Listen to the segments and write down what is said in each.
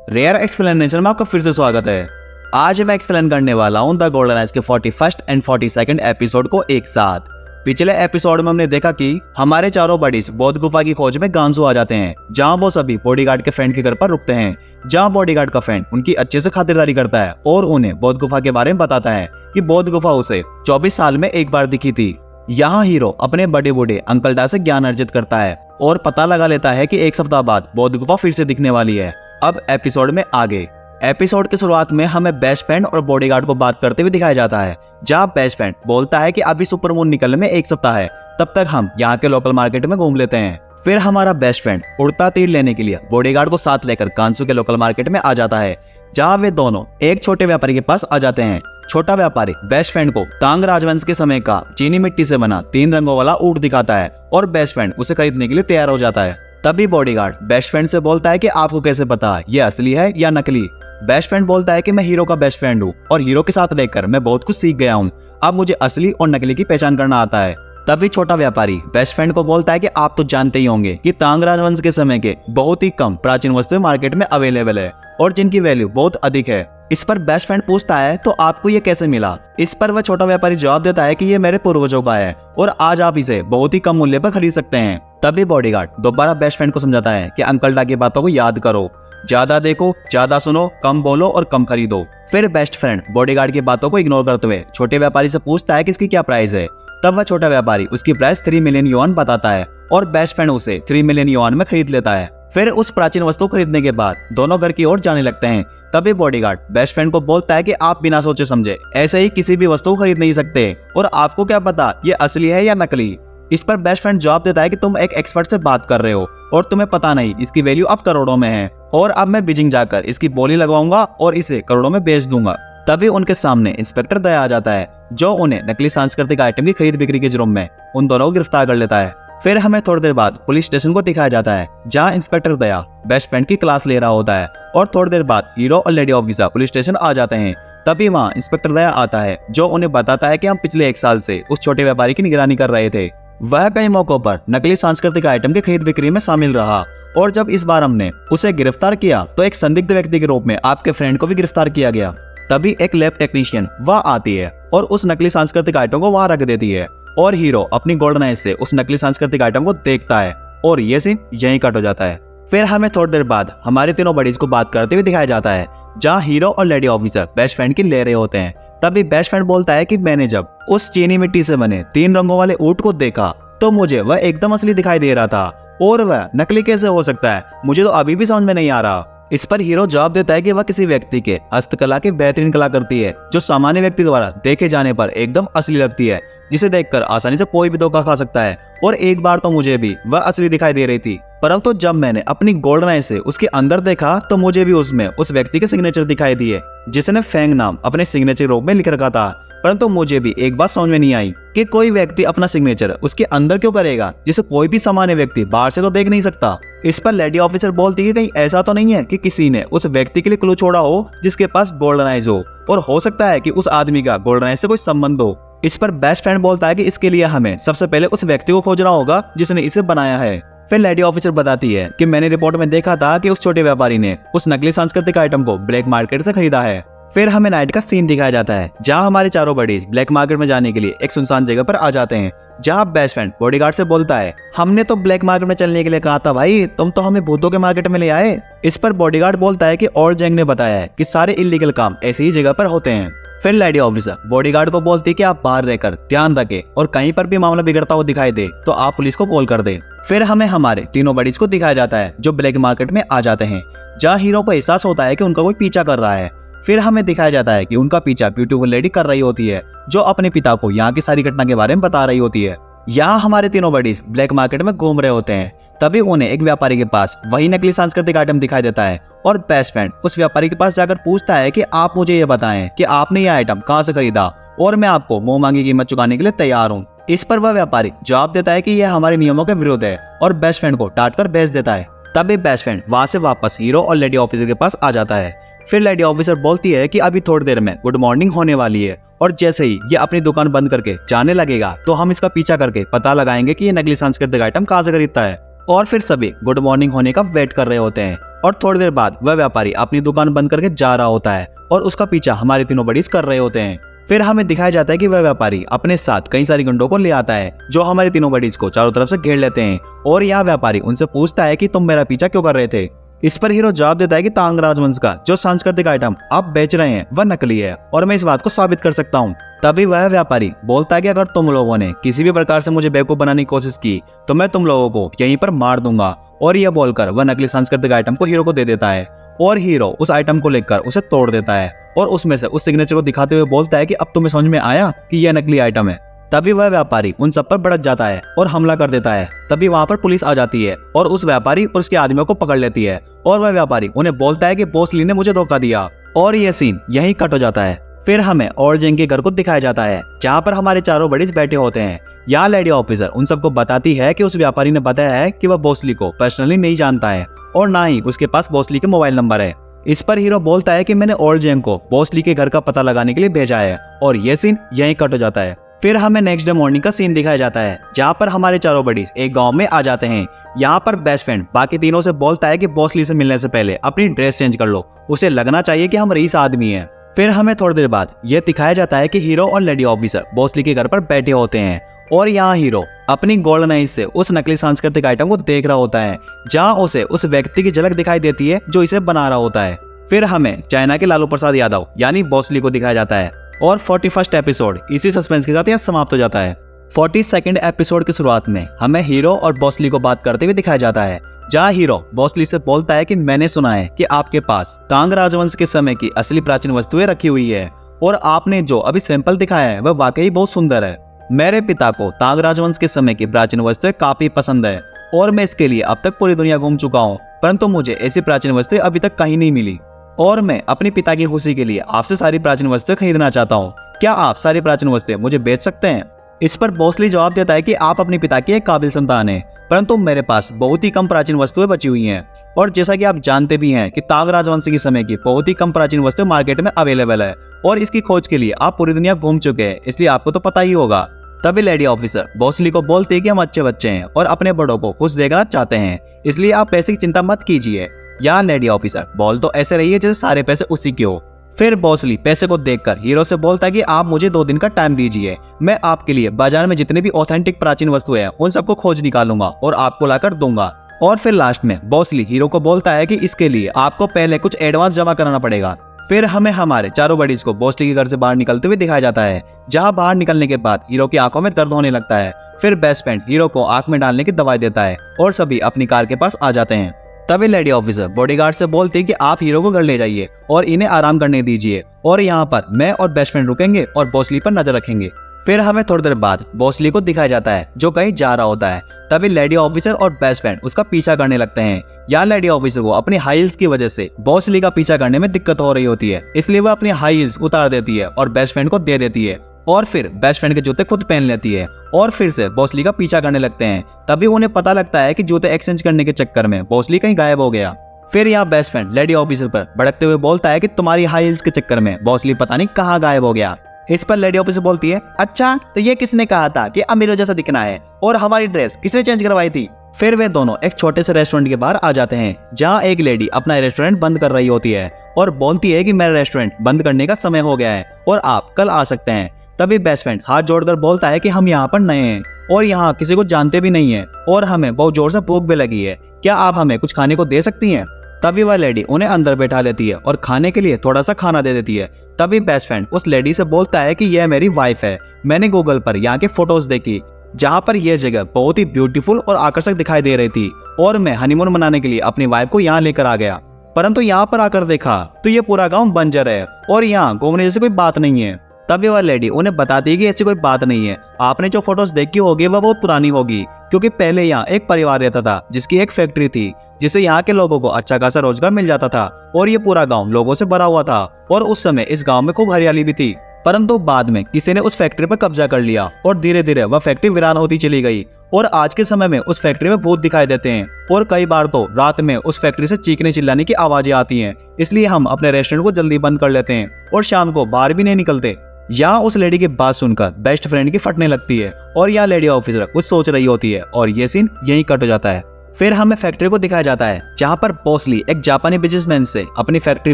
Rare explanation में आपका फिर से स्वागत है। आज मैं एक्सप्लेन करने वाला हूँ द गोल्डन आइज के 41st एंड 42nd एपिसोड को एक साथ। पिछले एपिसोड में हमने देखा कि हमारे चारों बडीज बौद्ध गुफा की खोज में गांसू आ जाते हैं, जहां वो सभी बॉडीगार्ड के फ्रेंड के घर पर रुकते हैं, जहां बॉडीगार्ड का फ्रेंड उनकी अच्छे से खातिरदारी करता है और उन्हें बौद्ध गुफा के बारे में बताता है कि बौद्ध गुफा उसे 24 साल में एक बार दिखी थी। यहाँ हीरो अपने बड़े बूढ़े अंकल डा से ज्ञान अर्जित करता है और पता लगा लेता है कि एक सप्ताह बाद बौद्ध गुफा फिर से दिखने वाली है। अब एपिसोड में आगे। एपिसोड की शुरुआत में हमें बेस्ट फ्रेंड और बॉडीगार्ड को बात करते हुए दिखाया जाता है, जहां बेस्ट फ्रेंड बोलता है कि अभी सुपरमून निकलने में एक सप्ताह है, तब तक हम यहाँ के लोकल मार्केट में घूम लेते हैं। फिर हमारा बेस्ट फ्रेंड उड़ता तीर लेने के लिए बॉडीगार्ड को साथ लेकर गांसू के लोकल मार्केट में आ जाता है, जहाँ वे दोनों एक छोटे व्यापारी के पास आ जाते हैं। छोटा व्यापारी बेस्ट फ्रेंड को तांग राजवंश के समय का चीनी मिट्टी से बना 3 रंगों वाला ऊंट दिखाता है और बेस्ट फ्रेंड उसे खरीदने के लिए तैयार हो जाता है। तभी बॉडीगार्ड बेस्ट फ्रेंड से बोलता है कि आपको कैसे पता ये असली है या नकली। बेस्ट फ्रेंड बोलता है कि मैं हीरो का बेस्ट फ्रेंड हूँ और हीरो के साथ रहकर मैं बहुत कुछ सीख गया हूँ, अब मुझे असली और नकली की पहचान करना आता है। तभी छोटा व्यापारी बेस्ट फ्रेंड को बोलता है कि आप तो जानते ही होंगे कि तांग राजवंश के समय के बहुत ही कम प्राचीन वस्तुएं मार्केट में अवेलेबल है और जिनकी वैल्यू बहुत अधिक है। इस पर बेस्ट फ्रेंड पूछता है तो आपको ये कैसे मिला। इस पर वह छोटा व्यापारी जवाब देता है कि ये मेरे पूर्वजों का है और आज आप इसे बहुत ही कम मूल्य पर खरीद सकते हैं। तभी बॉडीगार्ड दोबारा बेस्ट फ्रेंड को समझाता है कि अंकल डा की बातों को याद करो, ज्यादा देखो, ज्यादा सुनो, कम बोलो और कम खरीदो। फिर बेस्ट फ्रेंड बॉडीगार्ड की बातों को इग्नोर करते हुए छोटे व्यापारी से पूछता है कि इसकी क्या प्राइस है। तब वह छोटा व्यापारी उसकी प्राइस 3 मिलियन युआन बताता है और बेस्ट फ्रेंड उसे 3 मिलियन युआन में खरीद लेता है। फिर उस प्राचीन वस्तु खरीदने के बाद दोनों घर की ओर जाने लगते हैं। तभी बॉडीगार्ड बेस्ट फ्रेंड को बोलता है कि आप बिना सोचे समझे ऐसे ही किसी भी वस्तु को खरीद नहीं सकते और आपको क्या पता ये असली है या नकली। इस पर बेस्ट फ्रेंड जवाब देता है कि तुम एक एक्सपर्ट से बात कर रहे हो और तुम्हें पता नहीं इसकी वैल्यू अब करोड़ों में है और अब मैं बीजिंग जाकर इसकी बोली लगवाऊंगा और इसे करोड़ों में बेच दूंगा। तभी उनके सामने इंस्पेक्टर दया आ जाता है, जो उन्हें नकली सांस्कृतिक आइटम की खरीद बिक्री के जुर्म में उन दोनों को गिरफ्तार कर लेता है। फिर हमें थोड़ी देर बाद पुलिस स्टेशन को दिखाया जाता है, जहां इंस्पेक्टर दया बेस्ट फ्रेंड की क्लास ले रहा होता है और थोड़ी देर बाद हीरो और लेडी ऑफिसर पुलिस स्टेशन आ जाते हैं। तभी वहां इंस्पेक्टर दया आता है, जो उन्हें बताता है कि हम पिछले 1 साल से उस छोटे व्यापारी की निगरानी कर रहे थे। वह कई मौकों पर नकली सांस्कृतिक आइटम की खरीद बिक्री में शामिल रहा और जब इस बार हमने उसे गिरफ्तार किया तो एक संदिग्ध व्यक्ति के रूप में आपके फ्रेंड को भी गिरफ्तार किया गया। तभी एक लैब टेक्नीशियन वहां आती है और उस नकली सांस्कृतिक आइटम को वहां रख देती है और हीरो अपनी गोल्डन आइज से उस नकली सांस्कृतिक आइटम को देखता है और ये सीन यहीं कट हो जाता है। फिर हमें थोड़ी देर बाद हमारे तीनों बडीज को बात करते हुए दिखाया जाता है, जहाँ हीरो और लेडी ऑफिसर बेस्ट फ्रेंड की ले रहे होते हैं। तभी बेस्ट फ्रेंड बोलता है कि मैंने जब उस चीनी मिट्टी से बने 3 रंगों वाले ऊंट को देखा तो मुझे वह एकदम असली दिखाई दे रहा था और वह नकली कैसे हो सकता है, मुझे तो अभी भी समझ में नहीं आ रहा। इस पर हीरो जवाब देता है कि वह किसी व्यक्ति के हस्तकला की बेहतरीन कलाकृति है, जो सामान्य व्यक्ति द्वारा देखे जाने पर एकदम असली लगती है, जिसे देखकर आसानी से कोई भी धोखा खा सकता है। और एक बार तो मुझे भी वह असली दिखाई दे रही थी, परंतु जब मैंने अपनी गोल्डन आई से उसके अंदर देखा तो मुझे भी उसमें उस व्यक्ति के सिग्नेचर दिखाई दिए, जिसने फेंग नाम अपने सिग्नेचर रूप में लिख रखा था। परंतु मुझे भी एक बात समझ में नहीं आई कि कोई व्यक्ति अपना सिग्नेचर उसके अंदर क्यों करेगा, जिसे कोई भी सामान्य व्यक्ति बाहर से तो देख नहीं सकता। इस पर लेडी ऑफिसर बोलती है कहीं ऐसा तो नहीं है कि किसी ने उस व्यक्ति के लिए क्लू छोड़ा हो जिसके पास गोल्डन आइज हो, और हो सकता है कि उस आदमी का गोल्डन आइज से कोई संबंध हो। इस पर बेस्ट फ्रेंड बोलता है कि इसके लिए हमें सबसे पहले उस व्यक्ति को खोजना होगा जिसने इसे बनाया है। फिर लेडी ऑफिसर बताती है कि मैंने रिपोर्ट में देखा था कि उस छोटे व्यापारी ने उस नकली सांस्कृतिक आइटम को ब्लैक मार्केट से खरीदा है। फिर हमें नाइट का सीन दिखाया जाता है, जहां हमारे चारों बडीज ब्लैक मार्केट में जाने के लिए एक सुनसान जगह पर आ जाते हैं, जहां बेस्ट फ्रेंड बॉडीगार्ड से बोलता है, हमने तो ब्लैक मार्केट में चलने के लिए कहा था भाई, तुम तो हमें भूतों के मार्केट में ले आए। इस पर बॉडीगार्ड बोलता है कि और जैंग ने बताया है कि सारे इलीगल काम ऐसी ही जगह पर होते हैं। फिर लेडी ऑफिसर बॉडीगार्ड को बोलती है कि आप बाहर रहकर ध्यान रखें और कहीं पर भी मामला बिगड़ता हुआ दिखाई दे तो आप पुलिस को कॉल कर दे। फिर हमें हमारे तीनों बडीज को दिखाया जाता है, जो ब्लैक मार्केट में आ जाते हैं, जहाँ हीरो को एहसास होता है कि उनका कोई पीछा कर रहा है। फिर हमें दिखाया जाता है कि उनका पीछा ब्यूटीफुल लेडी कर रही होती है, जो अपने पिता को यहाँ की सारी घटना के बारे में बता रही होती है। यहाँ हमारे तीनों बडीज ब्लैक मार्केट में घूम रहे होते हैं। तभी उन्हें एक व्यापारी के पास वही नकली सांस्कृतिक आइटम दिखाई देता है और बेस्ट फ्रेंड उस व्यापारी के पास जाकर पूछता है कि आप मुझे ये बताएं कि आपने ये आइटम कहाँ से खरीदा और मैं आपको मुंह मांगी कीमत चुकाने के लिए तैयार हूँ। इस पर वह व्यापारी जवाब देता है कि यह हमारे नियमों के विरुद्ध है और बेस्ट फ्रेंड को डांट कर बेच देता है। तभी बेस्ट फ्रेंड वहां से वापस हीरो और लेडी ऑफिसर के पास आ जाता है। फिर लेडी ऑफिसर बोलती है कि अभी थोड़ी देर में गुड मॉर्निंग होने वाली है और जैसे ही ये अपनी दुकान बंद करके जाने लगेगा तो हम इसका पीछा करके पता लगाएंगे कि ये नकली सांस्कृतिक आइटम कहाँ से खरीदता है। और फिर सभी गुड मॉर्निंग होने का वेट कर रहे होते हैं। और थोड़ी देर बाद वह व्यापारी अपनी दुकान बंद करके जा रहा होता है और उसका पीछा हमारे तीनों बडीज कर रहे होते हैं। फिर हमें दिखाया जाता है कि वह व्यापारी अपने साथ कई सारी गुंडों को ले आता है जो हमारे तीनों बडीज को चारों तरफ से घेर लेते हैं और यह व्यापारी उनसे पूछता है कि तुम मेरा पीछा क्यों कर रहे थे। इस पर हीरो जवाब देता है कि तांग राजवंश का जो सांस्कृतिक आइटम आप बेच रहे हैं वह नकली है और मैं इस बात को साबित कर सकता हूँ। तभी वह व्यापारी बोलता है कि अगर तुम लोगों ने किसी भी प्रकार से मुझे बेवकूफ बनाने की कोशिश की तो मैं तुम लोगों को यहीं पर मार दूंगा। और यह बोलकर वह नकली सांस्कृतिक आइटम को हीरो को दे देता है और हीरो उस आइटम को लेकर उसे तोड़ देता है और उसमें से उस सिग्नेचर को दिखाते हुए बोलता है कि अब तुम्हें समझ में आया कि यह नकली आइटम है। तभी वह व्यापारी उन सब पर भड़क जाता है और हमला कर देता है। तभी वहां पर पुलिस आ जाती है और उस व्यापारी और उसके आदमियों को पकड़ लेती है और वह व्यापारी उन्हें बोलता है कि बॉस ली ने मुझे धोखा दिया और यह सीन यहीं कट हो जाता है। फिर हमें और जेंग के घर को दिखाया जाता है जहाँ पर हमारे चारों बडीज बैठे होते हैं। यहाँ लेडी ऑफिसर उन सबको बताती है कि उस व्यापारी ने बताया है कि वह बॉस ली को पर्सनली नहीं जानता है और ना ही उसके पास बॉस ली के मोबाइल नंबर है। इस पर हीरो बोलता है कि मैंने ओल्ड जेंग को बॉस ली के घर का पता लगाने के लिए भेजा है और यह सीन यहीं कट हो जाता है। फिर हमें नेक्स्ट डे मॉर्निंग का सीन दिखाया जाता है जहाँ पर हमारे चारों बडीज एक गांव में आ जाते हैं। यहाँ पर बेस्ट फ्रेंड बाकी तीनों से बोलता है कि बॉस ली से मिलने से पहले अपनी ड्रेस चेंज कर लो, उसे लगना चाहिए कि हम रईस आदमी हैं। फिर हमें थोड़ी देर बाद यह दिखाया जाता है कि हीरो और लेडी ऑफिसर बॉस ली के घर पर बैठे होते हैं और यहाँ हीरो अपनी गोल्डन आइज से उस नकली सांस्कृतिक आइटम को देख रहा होता है जहाँ उसे उस व्यक्ति की झलक दिखाई देती है जो इसे बना रहा होता है। फिर हमें चाइना के लालू प्रसाद यादव यानी बॉस ली को दिखाया जाता है और 41st एपिसोड इसी सस्पेंस के साथ यहाँ समाप्त हो जाता है। 42nd एपिसोड की शुरुआत में हमें हीरो और बॉस ली को बात करते हुए दिखाया जाता है जहाँ हीरो बॉस ली से बोलता है कि मैंने सुना है कि आपके पास तांग राजवंश के समय की असली प्राचीन वस्तुएं रखी हुई है और आपने जो अभी सैंपल दिखाया है वह वाकई बहुत सुंदर है। मेरे पिता को तांग राजवंश के समय की प्राचीन वस्तुएं काफी पसंद है और मैं इसके लिए अब तक पूरी दुनिया घूम चुका हूँ, परंतु मुझे ऐसी प्राचीन वस्तुएं अभी तक कहीं नहीं मिली और मैं अपने पिता की खुशी के लिए आपसे सारी प्राचीन वस्तुएं खरीदना चाहता हूँ। क्या आप सारी प्राचीन वस्तुएं मुझे बेच सकते हैं? इस पर बॉस ली जवाब देता है कि आप अपने पिता की एक काबिल संतान हैं, परंतु मेरे पास बहुत ही कम प्राचीन वस्तुएं बची हुई हैं और जैसा कि आप जानते भी हैं कि तांग राजवंश के समय की बहुत ही कम प्राचीन वस्तुएं मार्केट में अवेलेबल है और इसकी खोज के लिए आप पूरी दुनिया घूम चुके हैं, इसलिए आपको तो पता ही होगा। तभी लेडी ऑफिसर बॉस ली को बोलती है कि हम अच्छे बच्चे हैं और अपने बड़ों को खुश देखना चाहते हैं, इसलिए आप पैसे की चिंता मत कीजिए। यहाँ लेडी ऑफिसर बोल तो ऐसे रही है जैसे सारे पैसे उसी के हो। फिर बॉस ली पैसे को देखकर हीरो से बोलता है कि आप मुझे 2 दिन का टाइम दीजिए, मैं आपके लिए बाजार में जितने भी ऑथेंटिक प्राचीन वस्तुएं हैं उन सबको खोज निकालूंगा और आपको लाकर दूंगा। और फिर लास्ट में बॉस ली हीरो को बोलता है कि इसके लिए आपको पहले कुछ एडवांस जमा कराना पड़ेगा। फिर हमें हमारे चारों बडीज को बॉस ली के घर से बाहर निकलते हुए दिखाया जाता है जहाँ बाहर निकलने के बाद हीरो की आंखों में दर्द होने लगता है। फिर बेस्ट फ्रेंड हीरो को आंख में डालने की दवाई देता है और सभी अपनी कार के पास आ जाते हैं। तभी लेडी ऑफिसर बॉडीगार्ड से बोलती है कि आप हीरो को घर ले जाइए और इन्हें आराम करने दीजिए और यहाँ पर मैं और बेस्ट फ्रेंड रुकेंगे और बॉस ली पर नजर रखेंगे। फिर हमें थोड़ी देर बाद बॉस ली को दिखाया जाता है जो कहीं जा रहा होता है। तभी लेडी ऑफिसर और बेस्ट फ्रेंड उसका पीछा करने लगते हैं। यहाँ लेडी ऑफिसर को अपनी हाई हील्स की वजह से बॉस ली का पीछा करने में दिक्कत हो रही होती है, इसलिए वह अपनी हाई हील्स उतार देती है और बेस्ट फ्रेंड को दे देती है और फिर बेस्ट फ्रेंड के जूते खुद पहन लेती है और फिर से बॉस ली का पीछा करने लगते हैं। तभी उन्हें पता लगता है कि जूते एक्सचेंज करने के चक्कर में बॉस ली कहीं गायब हो गया। फिर यहाँ बेस्ट फ्रेंड लेडी ऑफिसर पर भड़कते हुए बोलता है कि तुम्हारी हाई हील्स के चक्कर में बॉस ली पता नहीं कहाँ गायब हो गया। इस पर लेडी ऑफिसर बोलती है, अच्छा तो ये किसने कहा था कि अमीरों जैसा दिखना है और हमारी ड्रेस किसने चेंज करवाई थी? फिर वे दोनों एक छोटे से रेस्टोरेंट के बाहर आ जाते हैं जहाँ एक लेडी अपना रेस्टोरेंट बंद कर रही होती है और बोलती है कि मेरा रेस्टोरेंट बंद करने का समय हो गया है और आप कल आ सकते हैं। तभी बेस्ट फ्रेंड हाथ जोड़कर बोलता है कि हम यहाँ पर नए हैं और यहाँ किसी को जानते भी नहीं है और हमें बहुत जोर से भूख भी लगी है, क्या आप हमें कुछ खाने को दे सकती हैं? तभी वह लेडी उन्हें अंदर बैठा लेती है और खाने के लिए थोड़ा सा खाना दे देती है। तभी बेस्ट फ्रेंड उस लेडी से बोलता है कि यह मेरी वाइफ है, मैंने गूगल पर यहाँ के फोटोज देखी जहाँ पर यह जगह बहुत ही ब्यूटीफुल और आकर्षक दिखाई दे रही थी और मैं हनीमून मनाने के लिए अपनी वाइफ को यहाँ लेकर आ गया, परंतु यहाँ पर आकर देखा तो ये पूरा गाँव बंजर है और यहाँ घूमने जैसी कोई बात नहीं है। तभी वह लेडी उन्हें बताती है कि ऐसी कोई बात नहीं है, आपने जो फोटोज देखी होगी वह बहुत पुरानी होगी, क्योंकि पहले यहाँ एक परिवार रहता था जिसकी एक फैक्ट्री थी जिससे यहाँ के लोगों को अच्छा खासा रोजगार मिल जाता था और ये पूरा गांव लोगों से भरा हुआ था और उस समय इस गांव में खूब हरियाली भी थी, परंतु बाद में किसी ने उस फैक्ट्री पर कब्जा कर लिया और धीरे धीरे वह फैक्ट्री वीरान होती चली गई और आज के समय में उस फैक्ट्री में भूत दिखाई देते हैं और कई बार तो रात में उस फैक्ट्री से चीखने चिल्लाने की आवाजें आती हैं, इसलिए हम अपने रेस्टोरेंट को जल्दी बंद कर लेते हैं और शाम को बाहर भी नहीं निकलते। यहाँ उस लेडी की बात सुनकर बेस्ट फ्रेंड की फटने लगती है और यहाँ लेडी ऑफिसर कुछ सोच रही होती है और ये सीन यहीं कट हो जाता है। फिर हमें फैक्ट्री को दिखाया जाता है जहाँ पर बॉसली एक जापानी बिजनेसमैन से अपनी फैक्ट्री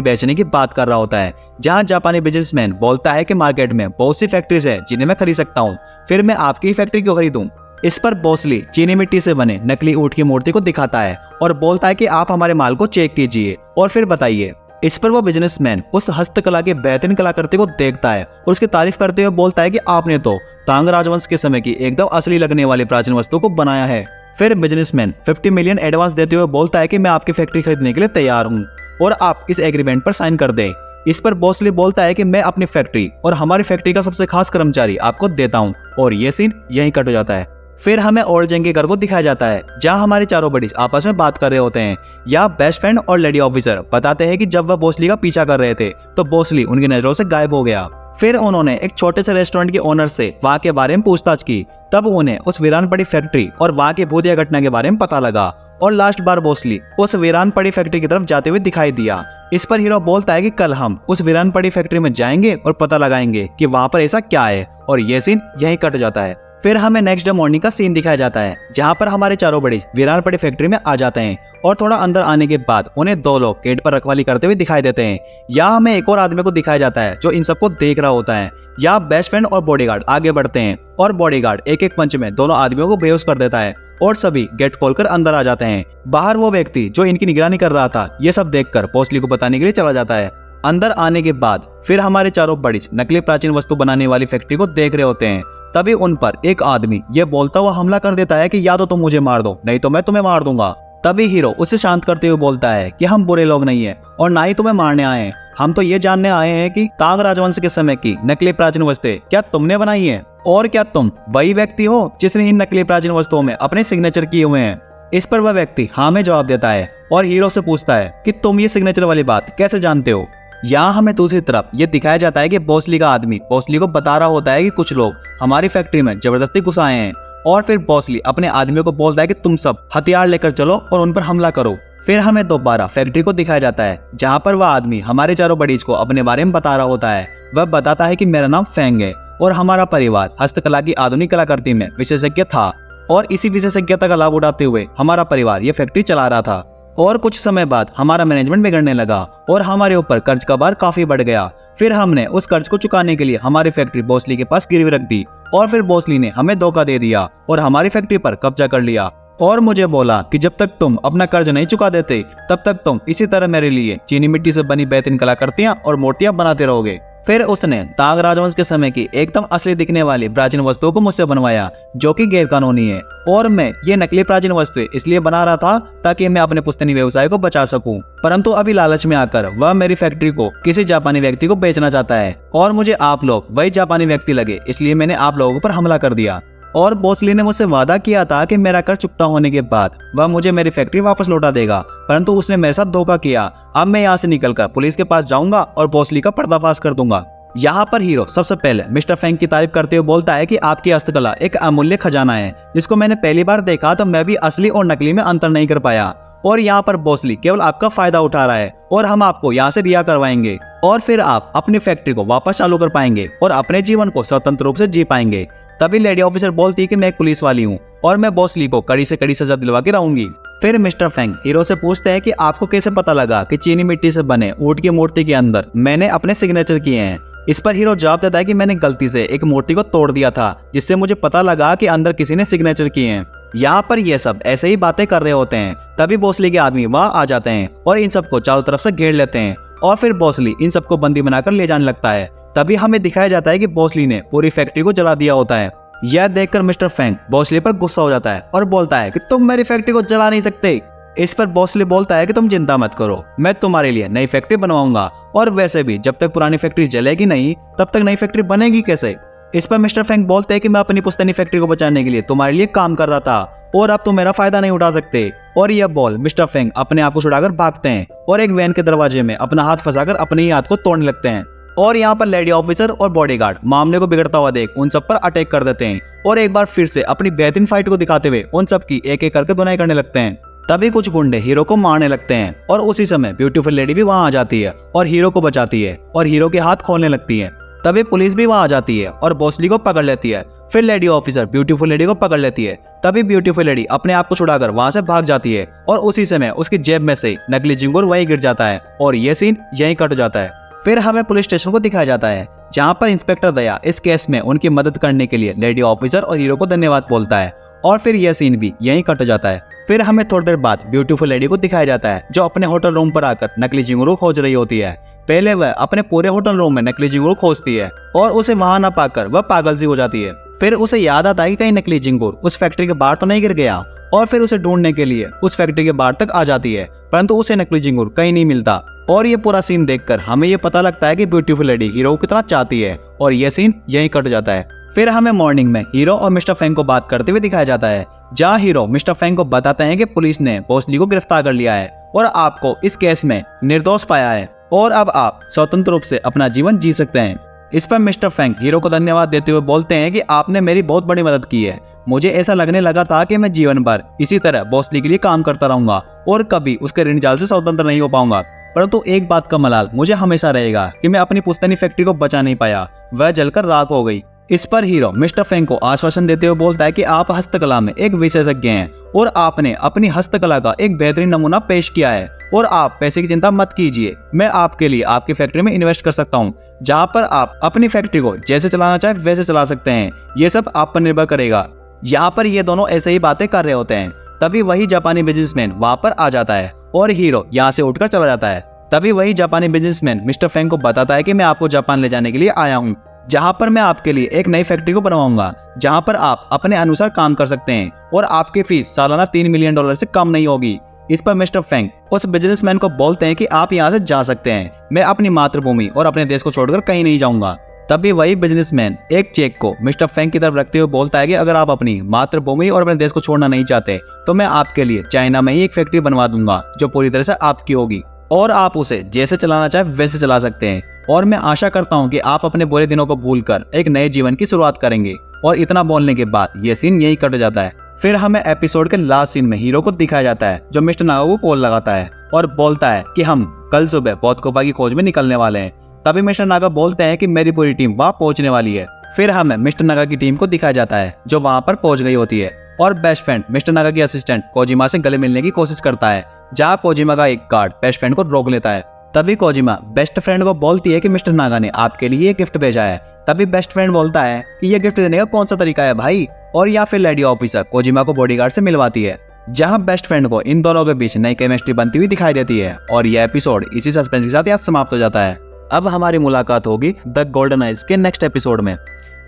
बेचने की बात कर रहा होता है। जहाँ जापानी बिजनेसमैन बोलता है कि मार्केट में बहुत सी फैक्ट्रीज है जिन्हें मैं खरीद सकता हूँ, फिर मैं आपकी फैक्ट्री क्यों खरीदूं। इस पर बॉसली चीनी मिट्टी से बने नकली ऊंट की मूर्ति को दिखाता है और बोलता है कि आप हमारे माल को चेक कीजिए और फिर बताइए। इस पर वो बिजनेसमैन उस हस्तकला के बेहतरीन कलाकृति को देखता है और उसकी तारीफ करते हुए बोलता है कि आपने तो तांग राजवंश के समय की एकदम असली लगने वाली प्राचीन वस्तु को बनाया है। फिर बिजनेसमैन 50 मिलियन एडवांस देते हुए बोलता है कि मैं आपकी फैक्ट्री खरीदने के लिए तैयार हूँ और आप इस एग्रीमेंट पर साइन कर दें। इस पर बॉसली बोलता है कि मैं अपनी फैक्ट्री और हमारी फैक्ट्री का सबसे खास कर्मचारी आपको देता हूँ और ये सीन यहीं कट हो जाता है। फिर हमें ओल्ड जेंग के घर को दिखाया जाता है जहाँ हमारे चारों बडीज आपस में बात कर रहे होते हैं। यहाँ बेस्ट फ्रेंड और लेडी ऑफिसर बताते हैं कि जब वह बॉसली का पीछा कर रहे थे तो बॉसली उनकी नजरों से गायब हो गया। फिर उन्होंने एक छोटे से रेस्टोरेंट के ओनर से वहाँ के बारे में पूछताछ की, तब उन्हें उस वीरान पड़ी फैक्ट्री और वहाँ की भूतिया घटना के बारे में पता लगा और लास्ट बार बॉसली उस वीरान पड़ी फैक्ट्री की तरफ जाते हुए दिखाई दिया। इस पर हीरो बोलता है कि कल हम उस वीरान पड़ी फैक्ट्री में जाएंगे और पता लगाएंगे कि वहाँ पर ऐसा क्या है और ये सीन यहीं कट जाता है। फिर हमें नेक्स्ट डे मॉर्निंग का सीन दिखाया जाता है जहाँ पर हमारे चारों बड़े वीरान पड़ी फैक्ट्री में आ जाते हैं और थोड़ा अंदर आने के बाद उन्हें दो लोग गेट पर रखवाली करते हुए दिखाई देते हैं। यहाँ हमें एक और आदमी को दिखाया जाता है जो इन सबको देख रहा होता है। यहाँ बेस्ट फ्रेंड और बॉडीगार्ड आगे बढ़ते हैं और बॉडीगार्ड एक एक पंच में दोनों आदमियों को बेहोश कर देता है और सभी गेट खोलकर अंदर आ जाते हैं। बाहर वो व्यक्ति जो इनकी निगरानी कर रहा था ये सब देखकर बॉसली को बताने के लिए चला जाता है। अंदर आने के बाद फिर हमारे चारों बड़ीज नकली प्राचीन वस्तु बनाने वाली फैक्ट्री को देख रहे होते हैं। तभी उन पर एक आदमी ये बोलता हुआ हमला कर देता है कि या तो तुम मुझे मार दो नहीं तो मैं तुम्हें मार दूंगा। तभी हीरो उसे शांत करते हुए बोलता है कि हम बुरे लोग नहीं है और ना ही तुम्हें मारने आए हैं, हम तो ये जानने आए हैं कि तांग राजवंश के समय की नकली प्राचीन वस्तुएं क्या तुमने बनाई है और क्या तुम वही व्यक्ति हो जिसने इन नकली प्राचीन वस्तुओं में अपने सिग्नेचर किए हुए हैं। इस पर वह व्यक्ति हाँ में जवाब देता है और हीरो से पूछता है कि तुम ये सिग्नेचर वाली बात कैसे जानते हो। यहाँ हमें दूसरी तरफ ये दिखाया जाता है कि बॉसली का आदमी बॉसली को बता रहा होता है कि कुछ लोग हमारी फैक्ट्री में जबरदस्ती घुस आए हैं और फिर बॉसली अपने आदमियों को बोलता है कि तुम सब हथियार लेकर चलो और उन पर हमला करो। फिर हमें दोबारा फैक्ट्री को दिखाया जाता है जहाँ पर वह आदमी हमारे चारों बडीज को अपने बारे में बता रहा होता है। वह बताता है कि मेरा नाम फेंग है और हमारा परिवार हस्तकला की आधुनिक कलाकृति में विशेषज्ञ था और इसी विशेषज्ञता का लाभ उठाते हुए हमारा परिवार ये फैक्ट्री चला रहा था। और कुछ समय बाद हमारा मैनेजमेंट बिगड़ने लगा और हमारे ऊपर कर्ज का भार काफी बढ़ गया। फिर हमने उस कर्ज को चुकाने के लिए हमारी फैक्ट्री बॉसली के पास गिरवी रख दी और फिर बॉसली ने हमें धोखा दे दिया और हमारी फैक्ट्री पर कब्जा कर लिया और मुझे बोला कि जब तक तुम अपना कर्ज नहीं चुका देते तब तक तुम इसी तरह मेरे लिए चीनी मिट्टी से बनी बेहतरीन कलाकृतियां और मूर्तियां बनाते रहोगे। फिर उसने तांग राजवंश के समय की एकदम असली दिखने वाली प्राचीन वस्तुओं को मुझसे बनवाया जो कि गैर कानूनी है और मैं ये नकली प्राचीन वस्तुएं इसलिए बना रहा था ताकि मैं अपने पुश्तैनी व्यवसाय को बचा सकूं। परंतु अभी लालच में आकर वह मेरी फैक्ट्री को किसी जापानी व्यक्ति को बेचना चाहता है और मुझे आप लोग वही जापानी व्यक्ति लगे, इसलिए मैंने आप लोगों पर हमला कर दिया। और बॉसली ने मुझसे वादा किया था कि मेरा कर्ज चुकता होने के बाद वह मुझे मेरी फैक्ट्री वापस लौटा देगा, परंतु उसने मेरे साथ धोखा किया। अब मैं यहाँ से निकलकर पुलिस के पास जाऊंगा और बॉसली का पर्दाफाश कर दूंगा। यहाँ पर हीरो सबसे पहले मिस्टर फेंग की तारीफ करते हुए बोलता है कि आपकी हस्तकला एक अमूल्य खजाना है जिसको मैंने पहली बार देखा तो मैं भी असली और नकली में अंतर नहीं कर पाया और यहाँ पर बॉसली केवल आपका फायदा उठा रहा है और हम आपको यहाँ से रिहा करवाएंगे और फिर आप अपनी फैक्ट्री को वापस चालू कर पाएंगे और अपने जीवन को स्वतंत्र रूप से जी पाएंगे। तभी लेडी ऑफिसर बोलती है कि मैं एक पुलिस वाली हूँ और मैं बॉसली को कड़ी से कड़ी सजा दिलवा के रहूंगी। फिर मिस्टर फेंग हीरो से पूछते हैं कि आपको कैसे पता लगा कि चीनी मिट्टी से बने ऊंट की मूर्ति के अंदर मैंने अपने सिग्नेचर किए हैं। इस पर हीरो जवाब देता है कि मैंने गलती से एक मूर्ति को तोड़ दिया था जिससे मुझे पता लगा कि अंदर किसी ने सिग्नेचर किए हैं। यहाँ पर ये सब ऐसे ही बातें कर रहे होते हैं तभी बॉसली के आदमी वहाँ आ जाते हैं और इन सबको चारों तरफ से घेर लेते हैं और फिर बॉसली इन सबको बंदी बनाकर ले जाने लगता है। तभी हमें दिखाया जाता है कि बॉसली ने पूरी फैक्ट्री को जला दिया होता है। यह देखकर मिस्टर फेंग बॉसली पर गुस्सा हो जाता है और बोलता है कि तुम मेरी फैक्ट्री को जला नहीं सकते। इस पर बॉसली बोलता है कि तुम चिंता मत करो, मैं तुम्हारे लिए नई फैक्ट्री बनवाऊंगा और वैसे भी जब तक पुरानी फैक्ट्री जलेगी नहीं तब तक नई फैक्ट्री बनेगी कैसे। इस पर मिस्टर फेंग बोलते हैं कि मैं अपनी पुश्तैनी फैक्ट्री को बचाने के लिए तुम्हारे लिए काम कर रहा था और अब तुम मेरा फायदा नहीं उठा सकते। और यह बोल मिस्टर फेंग अपने आप को छुड़ाकर भागते हैं और एक वैन के दरवाजे में अपना हाथ फंसाकर अपने ही हाथ को तोड़ने लगते हैं। और यहाँ पर लेडी ऑफिसर और बॉडीगार्ड मामले को बिगड़ता हुआ देख उन सब पर अटैक कर देते हैं और एक बार फिर से अपनी बेहतरीन फाइट को दिखाते हुए उन सब की एक एक करके धुनाई करने लगते हैं। तभी कुछ गुंडे हीरो को मारने लगते हैं और उसी समय ब्यूटीफुल लेडी भी वहां आ जाती है और हीरो को बचाती है और हीरो के हाथ खोलने लगती है। तभी पुलिस भी वहां आ जाती है और बॉसली को पकड़ लेती है फिर लेडी ऑफिसर ब्यूटीफुल लेडी को पकड़ लेती है। तभी ब्यूटीफुल लेडी अपने आप को छुड़ाकर वहां से भाग जाती है और उसी समय उसकी जेब में से नकली झिंगुर वहीं गिर जाता है और ये सीन यहीं कट जाता है। फिर हमें पुलिस स्टेशन को दिखाया जाता है जहाँ पर इंस्पेक्टर दया इस केस में उनकी मदद करने के लिए लेडी ऑफिसर और हीरो को धन्यवाद बोलता है और फिर यह सीन भी यहीं कट जाता है। फिर हमें थोड़ी देर बाद ब्यूटीफुल लेडी को दिखाया जाता है जो अपने होटल रूम पर आकर नकली झिंगुर को खोज रही होती है। पहले वह अपने पूरे होटल रूम में नकली झिंगुर को खोजती है और उसे वहां न पाकर वह पागल सी हो जाती है। फिर उसे याद आता है कि कहीं नकली झिंगुर उस फैक्ट्री के बाहर तो नहीं गिर गया और फिर उसे ढूंढने के लिए उस फैक्ट्री के बाहर तक आ जाती है, परंतु उसे नकली झिंगुर कहीं नहीं मिलता। और ये पूरा सीन देखकर हमें ये पता लगता है कि ब्यूटीफुल लेडी हीरो को कितना चाहती है और ये सीन यहीं कट जाता है। फिर हमें मॉर्निंग में हीरो और मिस्टर फेंग को बात करते हुए दिखाया जाता है जहाँ हीरो मिस्टर फेंग को बताते हैं कि पुलिस ने बॉस ली को गिरफ्तार कर लिया है और आपको इस केस में निर्दोष पाया है और अब आप स्वतंत्र रूप से अपना जीवन जी सकते हैं। इस पर मिस्टर फेंग हीरो को धन्यवाद देते हुए बोलते हैं कि आपने मेरी बहुत बड़ी मदद की है। मुझे ऐसा लगने लगा था कि मैं जीवन भर इसी तरह बॉस ली के लिए काम करता रहूंगा और कभी उसके ऋण जाल से स्वतंत्र नहीं हो पाऊंगा, परंतु एक बात का मलाल मुझे हमेशा रहेगा कि मैं अपनी पुश्तैनी फैक्ट्री को बचा नहीं पाया, वह जलकर राख हो गई। इस पर हीरो मिस्टर फेंग को आश्वासन देते हुए बोलता है कि आप हस्तकला में एक विशेषज्ञ हैं और आपने अपनी हस्तकला का एक बेहतरीन नमूना पेश किया है और आप पैसे की चिंता मत कीजिए, मैं आपके लिए आपकी फैक्ट्री में इन्वेस्ट कर सकता हूँ जहाँ पर आप अपनी फैक्ट्री को जैसे चलाना चाहे वैसे चला सकते हैं, ये सब आप पर निर्भर करेगा। यहाँ पर ये दोनों ऐसे ही बातें कर रहे होते हैं तभी वही जापानी बिजनेसमैन वहाँ पर आ जाता है और हीरो यहाँ से उठकर चला जाता है। तभी वही जापानी बिजनेसमैन मिस्टर फेंग को बताता है कि मैं आपको जापान ले जाने के लिए आया हूँ जहाँ पर मैं आपके लिए एक नई फैक्ट्री को बनवाऊंगा जहाँ पर आप अपने अनुसार काम कर सकते हैं और आपकी फीस सालाना $3 मिलियन से कम नहीं होगी। इस पर मिस्टर फेंग उस बिजनेसमैन को बोलते हैं कि आप यहाँ से जा सकते हैं, मैं अपनी मातृभूमि और अपने देश को छोड़कर कहीं नहीं जाऊंगा। तभी वही बिजनेसमैन एक चेक को मिस्टर फेंग की तरफ रखते हुए बोलता है कि अगर आप अपनी मातृभूमि और अपने देश को छोड़ना नहीं चाहते तो मैं आपके लिए चाइना में ही एक फैक्ट्री बनवा दूंगा जो पूरी तरह से आपकी होगी और आप उसे जैसे चलाना चाहे वैसे चला सकते हैं और मैं आशा करता हूं कि आप अपने बुरे दिनों को भूलकर एक नए जीवन की शुरुआत करेंगे। और इतना बोलने के बाद ये सीन यही कट जाता है। फिर हमें एपिसोड के लास्ट सीन में हीरो को दिखाया जाता है जो मिस्टर नागा को कॉल लगाता है और बोलता है कि हम कल सुबह बौद्ध गुफा की खोज में निकलने वाले हैं। तभी मिस्टर नागा बोलते हैं कि मेरी पूरी टीम वहाँ पहुंचने वाली है। फिर हमें मिस्टर नागा की टीम को दिखाया जाता है जो वहाँ पर पहुंच गई होती है और बेस्ट फ्रेंड मिस्टर नागा की असिस्टेंट कोजिमा से गले मिलने की कोशिश करता है जहाँ कोजिमा का एक गार्ड बेस्ट फ्रेंड को रोक लेता है। तभी कोजिमा बेस्ट फ्रेंड को बोलती है कि मिस्टर नागा ने आपके लिए गिफ्ट भेजा है। तभी बेस्ट फ्रेंड बोलता है कि ये गिफ्ट देने का कौन सा तरीका है भाई, और या फिर लेडी ऑफिसर कोजिमा को बॉडीगार्ड से मिलवाती है जहां बेस्ट फ्रेंड को इन दोनों के बीच नई केमिस्ट्री बनती हुई दिखाई देती है और यह एपिसोड इसी सस्पेंस के साथ यहाँ समाप्त हो जाता है। अब हमारी मुलाकात होगी द गोल्डन आइज के नेक्स्ट एपिसोड में।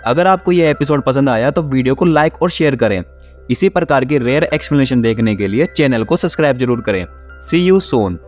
अगर आपको यह एपिसोड पसंद आया तो वीडियो को लाइक और शेयर करें। इसी प्रकार की रेयर एक्सप्लेनेशन देखने के लिए चैनल को सब्सक्राइब जरूर करें। सी यू सून।